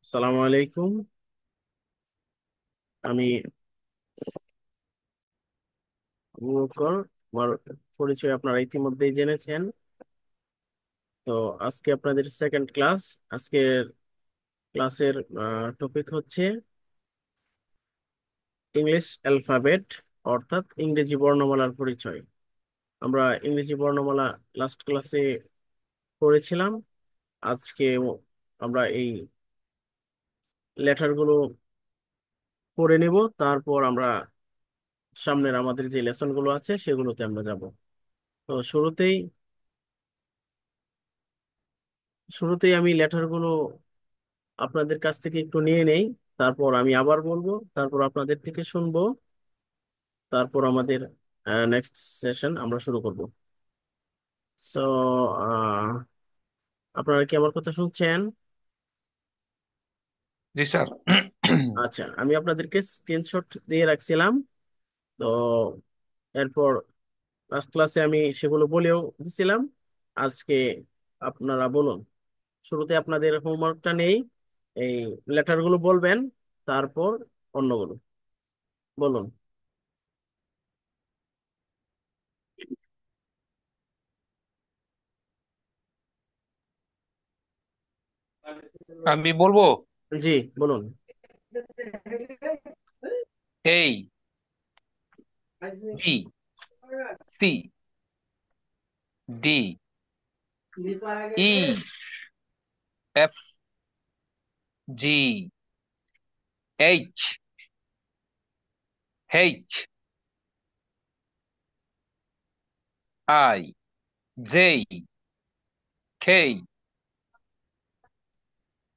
আসসালামু আলাইকুম। আমি আবু বকর। আমার পরিচয় আপনারা ইতিমধ্যেই জেনেছেন। তো আজকে আপনাদের সেকেন্ড ক্লাস। আজকের ক্লাসের টপিক হচ্ছে ইংলিশ অ্যালফাবেট, অর্থাৎ ইংরেজি বর্ণমালার পরিচয়। আমরা ইংরেজি বর্ণমালা লাস্ট ক্লাসে পড়েছিলাম। আজকে আমরা এই লেটারগুলো পড়ে নিব, তারপর আমরা সামনের আমাদের যে লেসনগুলো আছে সেগুলোতে আমরা যাব। তো শুরুতেই আমি লেটারগুলো আপনাদের কাছ থেকে একটু নিয়ে নেই, তারপর আমি আবার বলবো, তারপর আপনাদের থেকে শুনবো, তারপর আমাদের নেক্সট সেশন আমরা শুরু করব। সো আপনারা কি আমার কথা শুনছেন? জি স্যার। আচ্ছা, আমি আপনাদেরকে স্ক্রিনশট দিয়ে রাখছিলাম। তো এরপর লাস্ট ক্লাসে আমি সেগুলো বলেও দিছিলাম। আজকে আপনারা বলুন। শুরুতে আপনাদের হোমওয়ার্কটা নেই, এই লেটারগুলো বলবেন, তারপর অন্যগুলো বলুন। আমি বলবো। জি, বলুন। A, B, C, D, E, F, G, H, H, I, J, K,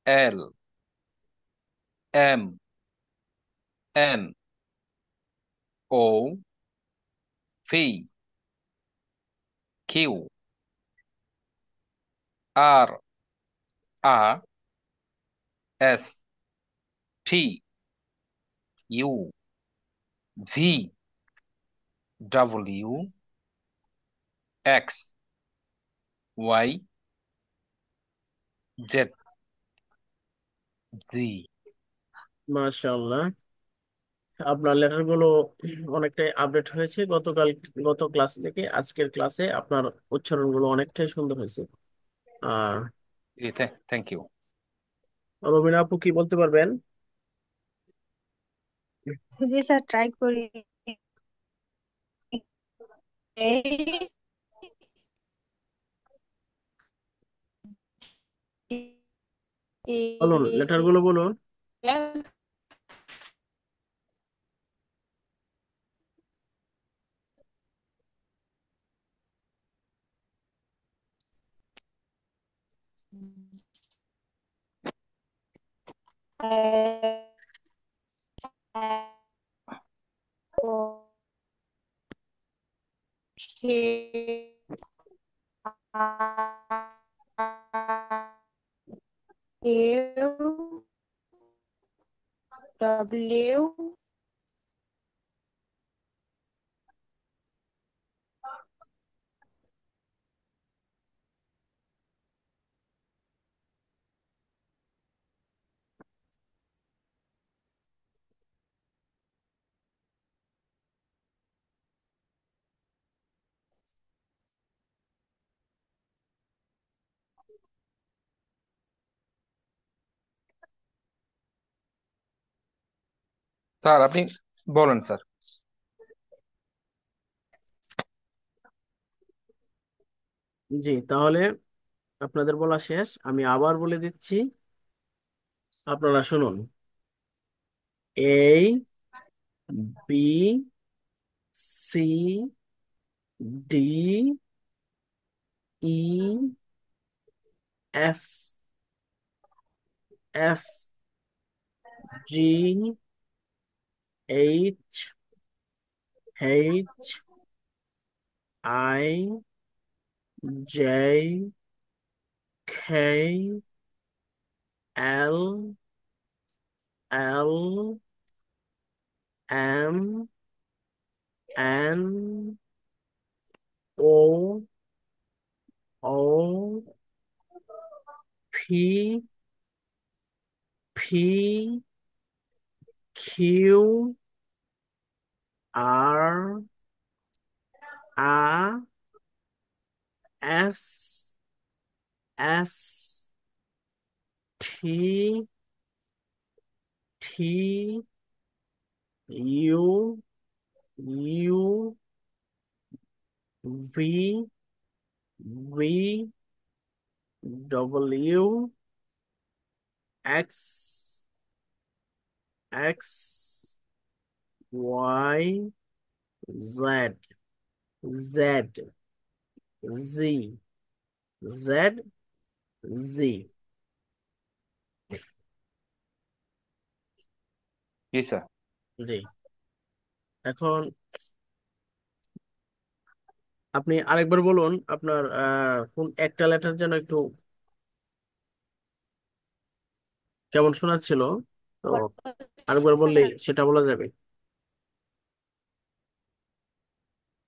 L, M, N, O, P, Q, R, আ, S, T, U, V, W, X, Y, Z, জি। মাশাআল্লাহ, আপনার লেটারগুলো অনেকটাই আপডেট হয়েছে গত ক্লাস থেকে। আজকের ক্লাসে আপনার উচ্চারণগুলো অনেকটাই সুন্দর হয়েছে। আর থ্যাংক ইউ। রবিনা আপু কি বলতে পারবেন? জি স্যার, ট্রাই করি। এই বলুন, লেটারগুলো বলুন। ডব্লিউ, স্যার আপনি বলেন স্যার। জি, তাহলে আপনাদের বলা শেষ, আমি আবার বলে দিচ্ছি, আপনারা শুনুন। A, B, C, D, E, F, F, G, H, H, I, J, K, L, L, M, N, O, O, P, P Q R A S S T T U U V V W X X Y Z Z Z Z Z। G sir. জি। এখন আপনি আরেকবার বলুন আপনার কোন একটা letter যেন একটু কেমন শোনাচ্ছিল, তো আরেকবার বললেই সেটা বলা যাবে।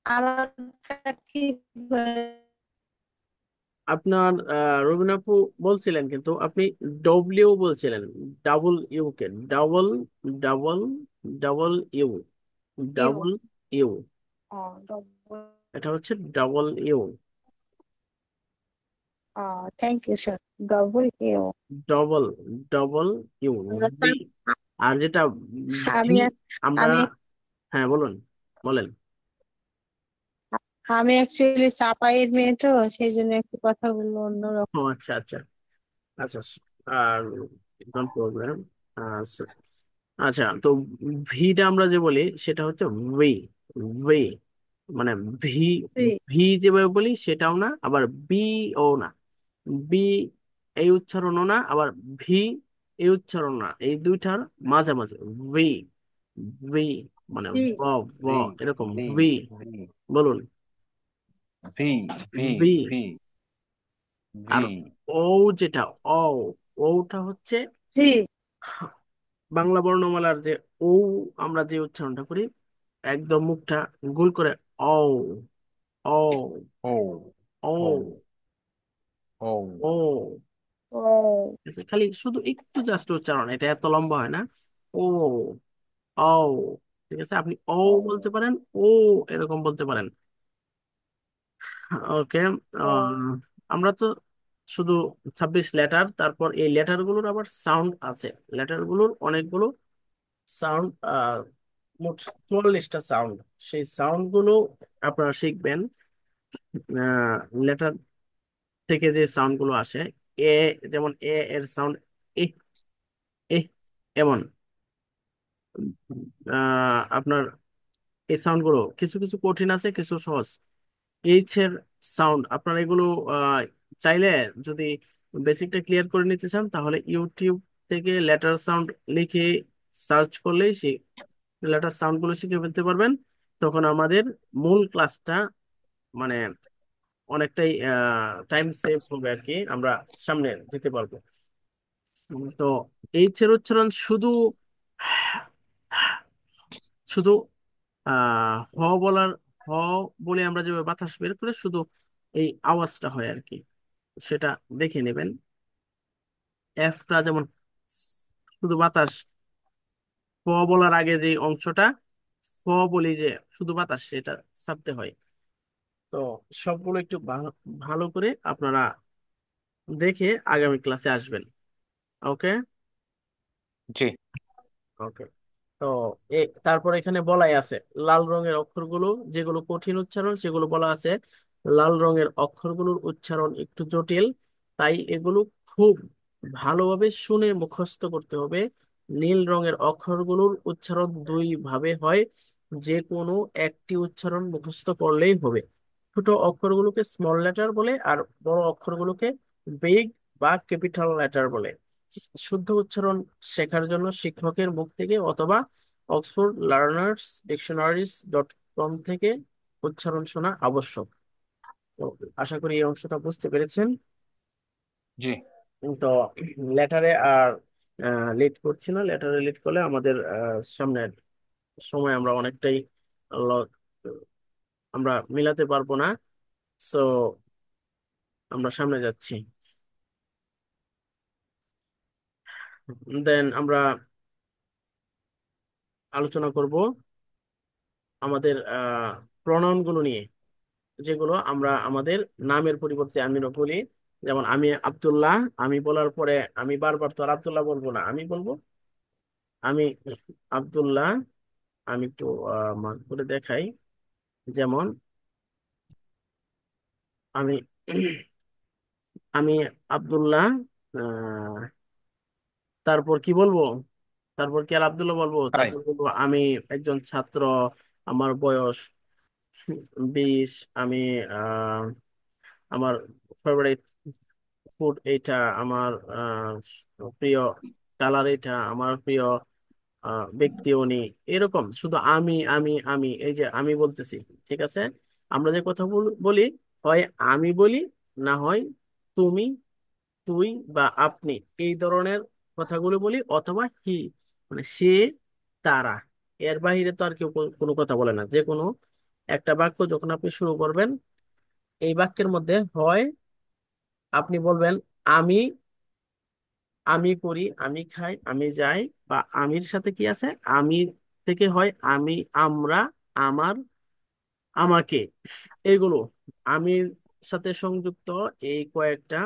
আমারটা কি আপনার রবিন আপু বলছিলেন, কিন্তু আপনি ডব্লিউ বলছিলেন, ডাবল ইউ কে double double double U U? Double U, ও ডবল। এটা হচ্ছে double U. Thank you sir. Double U. Double double U V. আর যেটা ভি আমি আমরা, আমি হ্যাঁ বলুন, বলেন। আমি অ্যাকচুয়ালি চাপাইয়ের মেয়ে, তো সেই জন্য একটু কথাগুলো ও অন্যরকম। আচ্ছা আচ্ছা আচ্ছা। আর প্রবলেম। আচ্ছা আচ্ছা, তো ভিটা আমরা যে বলি সেটা হচ্ছে ভি। ভি মানে ভি। জি। ভি যেভাবে বলি সেটাও না, আবার বি ও না। বি এই উচ্চারণও না, আবার ভি এই উচ্চারণ না, এই দুইটার মাঝামাঝি। ভি ভি মানে জি। ব ব ভি এরকম ভি ভি। ভি বলুন। V V V. ভি আর ভি ও যেটা, ও ওটা হচ্ছে জি। বাংলা বর্ণমালার যে ও, আমরা যে উচ্চারণটা করি একদম মুখটা গোল করে, ও ও ও ও ও ও ও। ও। ঠিক আছে? খালি শুধু একটু জাস্ট উচ্চারণ, এটা এত লম্বা হয় না। ও ও। ঠিক আছে, আপনি ও ও। বলতে পারেন, ও এরকম বলতে পারেন। ওকে। ও। আমরা তো শুধু 26 লেটার, তারপর এই লেটার গুলোর আবার সাউন্ড আছে। লেটার গুলোর অনেকগুলো সাউন্ড, মোট 44টা সাউন্ড। সেই সাউন্ড গুলো আপনারা শিখবেন। লেটার থেকে যে সাউন্ড গুলো আসে, এ, যেমন এ এর সাউন্ড এ, এ এমন। আপনার এই সাউন্ড গুলো কিছু কিছু কঠিন আছে, কিছু সহজ। এইচ এর সাউন্ড আপনার এগুলো আহ, চাইলে যদি বেসিকটা ক্লিয়ার করে নিতে চান, তাহলে ইউটিউব থেকে লেটার সাউন্ড লিখে সার্চ করলেই সেই লেটার সাউন্ড গুলো শিখে ফেলতে পারবেন। তখন আমাদের মূল ক্লাসটা মানে অনেকটাই টাইম সেভ হবে আর কি, আমরা সামনে যেতে পারবো। তো এইচ এর উচ্চারণ শুধু শুধু হ বলার, হ বলে আমরা যেভাবে বাতাস বের করে শুধু এই আওয়াজটা হয় আর কি, সেটা দেখে নেবেন। এফটা যেমন শুধু বাতাস, ফ বলার আগে যে অংশটা ফ বলি যে শুধু বাতাস, সেটা ছাপতে হয়। তো সবগুলো একটু ভালো করে আপনারা দেখে আগামী ক্লাসে আসবেন। ওকে। জি ওকে। তো তারপর এখানে বলাই আছে লাল রঙের অক্ষরগুলো যেগুলো কঠিন উচ্চারণ সেগুলো বলা আছে। লাল রঙের অক্ষরগুলোর উচ্চারণ একটু জটিল, তাই এগুলো খুব ভালোভাবে শুনে মুখস্থ করতে হবে। নীল রঙের অক্ষরগুলোর উচ্চারণ দুই ভাবে হয়, যে কোনো একটি উচ্চারণ মুখস্থ করলেই হবে। ছোট অক্ষরগুলোকে স্মল লেটার বলে, আর বড় অক্ষরগুলোকে বিগ বা ক্যাপিটাল লেটার বলে। শুদ্ধ উচ্চারণ শেখার জন্য শিক্ষকের মুখ থেকে অথবা Oxford learners dictionaries dot com থেকে উচ্চারণ শোনা আবশ্যক। তো আশা করি এই অংশটা বুঝতে পেরেছেন। জি তো লেটারে আর লেট করছি না, লেটারে লেট করলে আমাদের সামনের সময় আমরা অনেকটাই ল- আমরা মিলাতে পারবো না। সো আমরা সামনে যাচ্ছি। দেন আমরা আলোচনা করব আমাদের প্রনাউন গুলো নিয়ে, যেগুলো আমরা আমাদের নামের পরিবর্তে আমি বলি। যেমন আমি আব্দুল্লাহ, আমি বলার পরে আমি বারবার তো আর আব্দুল্লাহ বলবো না, আমি বলবো আমি আব্দুল্লাহ। আমি একটু মার্ক করে দেখাই। যেমন আমি আমি আব্দুল্লাহ, আহ, তারপর কি বলবো? তারপর কি আর আব্দুল্লাহ বলবো? হাই। তারপর বলবো আমি একজন ছাত্র, আমার বয়স 20। আমি আমার ফেভারিট ফুড এইটা, আমার প্রিয় কালার এটা, আমার প্রিয় ব্যক্তি উনি। এরকম শুধু আমি এই যে আমি বলতেছি, ঠিক আছে? আমরা যে কথা বলি, হয় আমি বলি, না হয় তুমি, তুই বা আপনি, এই ধরনের কথাগুলো বলি, অথবা হি মানে সে, তারা। এর বাইরে তো আর কেউ কোনো কথা বলে না। যে কোনো একটা বাক্য যখন আপনি শুরু করবেন, এই বাক্যের মধ্যে হয় আপনি বলবেন আমি, আমি করি, আমি খাই, আমি যাই, বা আমির সাথে কি আছে, আমি থেকে হয় আমি, আমরা, আমার, আমাকে। এগুলো আমির সাথে সংযুক্ত এই কয়েকটা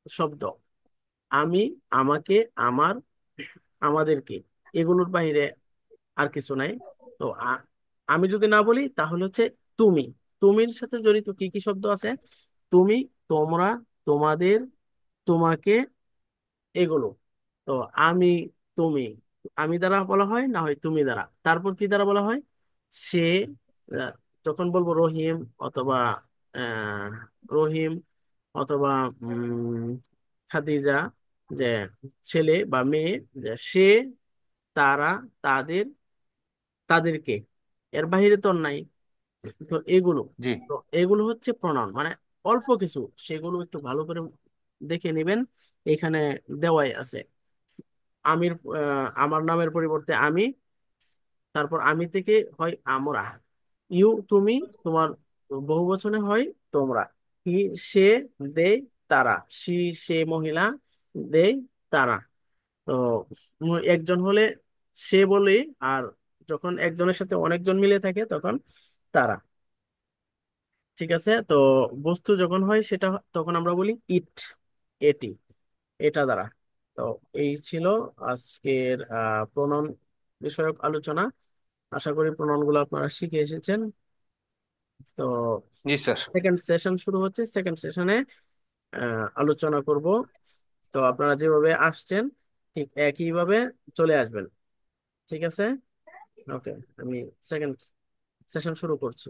শব্দ। আমি, আমাকে, আমার, আমাদেরকে, এগুলোর বাইরে আর কিছু নাই। তো আমি যদি না বলি তাহলে হচ্ছে তুমি। তুমির সাথে জড়িত কি কি শব্দ আছে? তুমি, তোমরা, তোমাদের, তোমাকে, এগুলো। তো আমি, তুমি, আমি দ্বারা বলা হয়, না হয় তুমি দ্বারা। তারপর কি দ্বারা বলা হয়? সে, আহ, যখন বলবো রহিম, অথবা আহ, রহিম, অথবা খাদিজা, যে ছেলে বা মেয়ে, যে সে, তারা, তাদের, তাদেরকে, এর বাইরে তো আর নাই। তো এগুলো, জি। তো এগুলো হচ্ছে প্রনাউন, মানে অল্প কিছু, সেগুলো একটু ভালো করে দেখে নেবেন। এখানে দেওয়াই আছে। আমির, আমার নামের পরিবর্তে আমি, তারপর আমি থেকে হয় আমরা, ইউ তুমি, তোমার বহুবচনে হয় তোমরা, হি সে, দে তারা, সি সে মহিলা, দে তারা। তো একজন হলে সে বলি, আর যখন একজনের সাথে অনেকজন মিলে থাকে তখন তারা। ঠিক আছে? তো বস্তু যখন হয় সেটা, তখন আমরা বলি ইট, এটি, এটা দ্বারা। তো এই ছিল আজকের প্রণয়ন বিষয়ক আলোচনা। আশা করি প্রণয়নগুলো আপনারা শিখে এসেছেন। তো জি স্যার। সেকেন্ড সেশন শুরু হচ্ছে, সেকেন্ড সেশনে আলোচনা করব। তো আপনারা যেভাবে আসছেন ঠিক একইভাবে চলে আসবেন। ঠিক আছে? ওকে, আমি সেকেন্ড সেশন শুরু করছি।